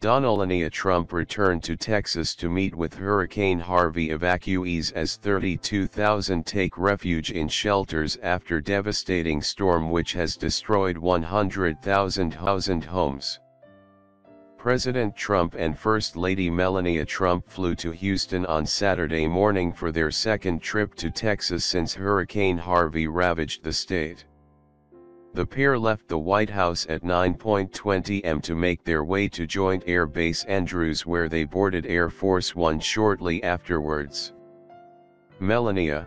Melania Trump returned to Texas to meet with Hurricane Harvey evacuees as 32,000 take refuge in shelters after devastating storm which has destroyed 100,000 homes. President Trump and First Lady Melania Trump flew to Houston on Saturday morning for their second trip to Texas since Hurricane Harvey ravaged the state. The pair left the White House at 9:20 am to make their way to Joint Air Base Andrews where they boarded Air Force One shortly afterwards. Melania,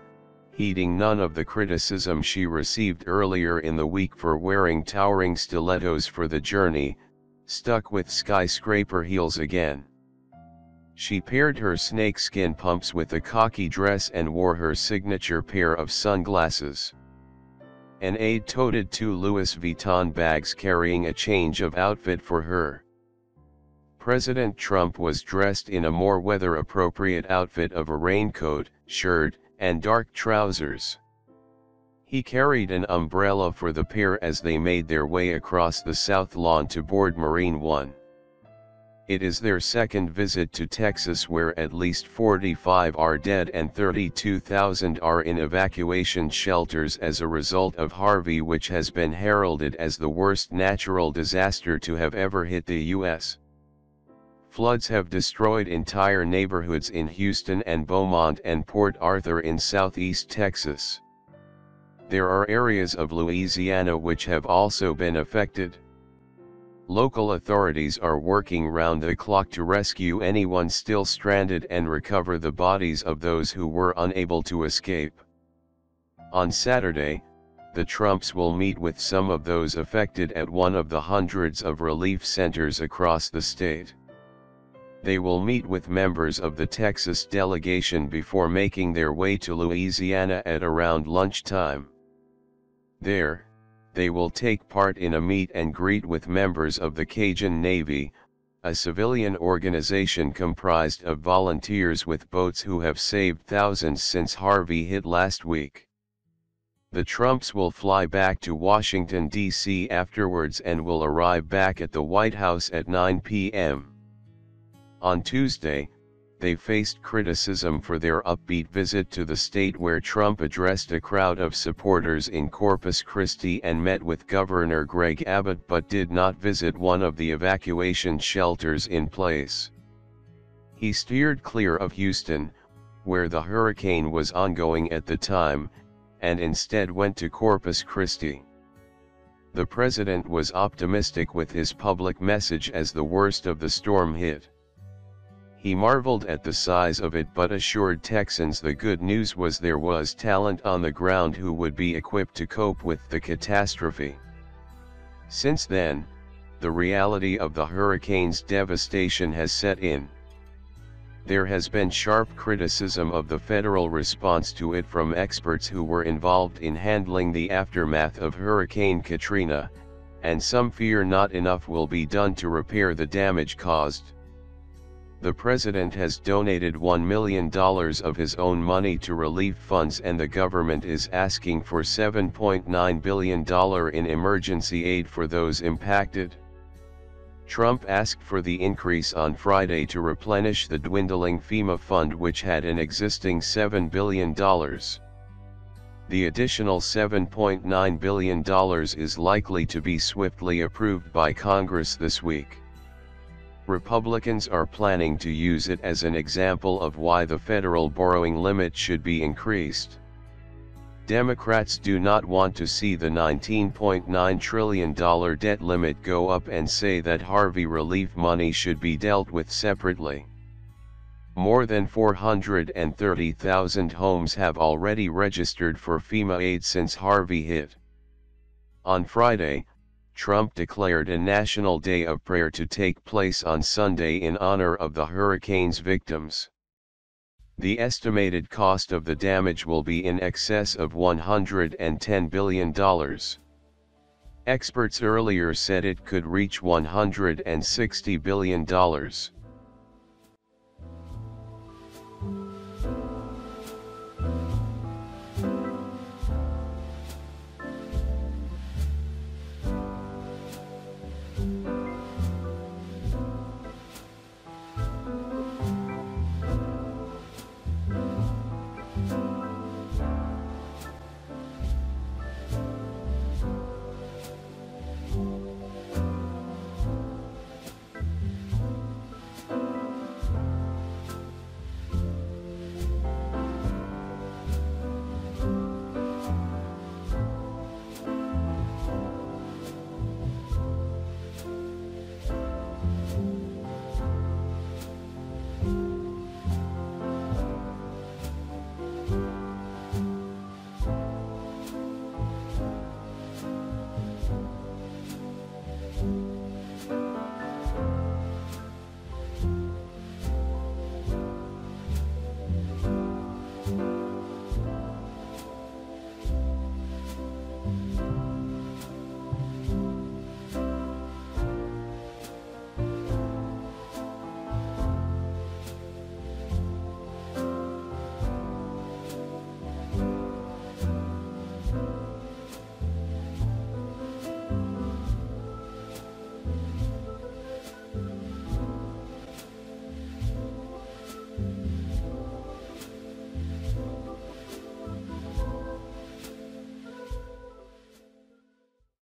heeding none of the criticism she received earlier in the week for wearing towering stilettos for the journey, stuck with skyscraper heels again. She paired her snakeskin pumps with a khaki dress and wore her signature pair of sunglasses. An aide toted two Louis Vuitton bags carrying a change of outfit for her. President Trump was dressed in a more weather-appropriate outfit of a raincoat, shirt, and dark trousers. He carried an umbrella for the pair as they made their way across the South Lawn to board Marine One. It is their second visit to Texas where at least 45 are dead and 32,000 are in evacuation shelters as a result of Harvey, which has been heralded as the worst natural disaster to have ever hit the U.S. Floods have destroyed entire neighborhoods in Houston and Beaumont and Port Arthur in southeast Texas. There are areas of Louisiana which have also been affected. Local authorities are working round the clock to rescue anyone still stranded and recover the bodies of those who were unable to escape. On Saturday, the Trumps will meet with some of those affected at one of the hundreds of relief centers across the state. They will meet with members of the Texas delegation before making their way to Louisiana at around lunchtime. There, they will take part in a meet and greet with members of the Cajun Navy, a civilian organization comprised of volunteers with boats who have saved thousands since Harvey hit last week. The Trumps will fly back to Washington, D.C. afterwards and will arrive back at the White House at 9 p.m. On Tuesday, they faced criticism for their upbeat visit to the state where Trump addressed a crowd of supporters in Corpus Christi and met with Governor Greg Abbott but did not visit one of the evacuation shelters in place. He steered clear of Houston, where the hurricane was ongoing at the time, and instead went to Corpus Christi. The president was optimistic with his public message as the worst of the storm hit. He marveled at the size of it but assured Texans the good news was there was talent on the ground who would be equipped to cope with the catastrophe. Since then, the reality of the hurricane's devastation has set in. There has been sharp criticism of the federal response to it from experts who were involved in handling the aftermath of Hurricane Katrina, and some fear not enough will be done to repair the damage caused. The president has donated $1 million of his own money to relief funds and the government is asking for $7.9 billion in emergency aid for those impacted. Trump asked for the increase on Friday to replenish the dwindling FEMA fund which had an existing $7 billion. The additional $7.9 billion is likely to be swiftly approved by Congress this week. Republicans are planning to use it as an example of why the federal borrowing limit should be increased. Democrats do not want to see the $19.9 trillion debt limit go up and say that Harvey relief money should be dealt with separately. More than 430,000 homes have already registered for FEMA aid since Harvey hit. On Friday, Trump declared a national day of prayer to take place on Sunday in honor of the hurricane's victims. The estimated cost of the damage will be in excess of $110 billion. Experts earlier said it could reach $160 billion.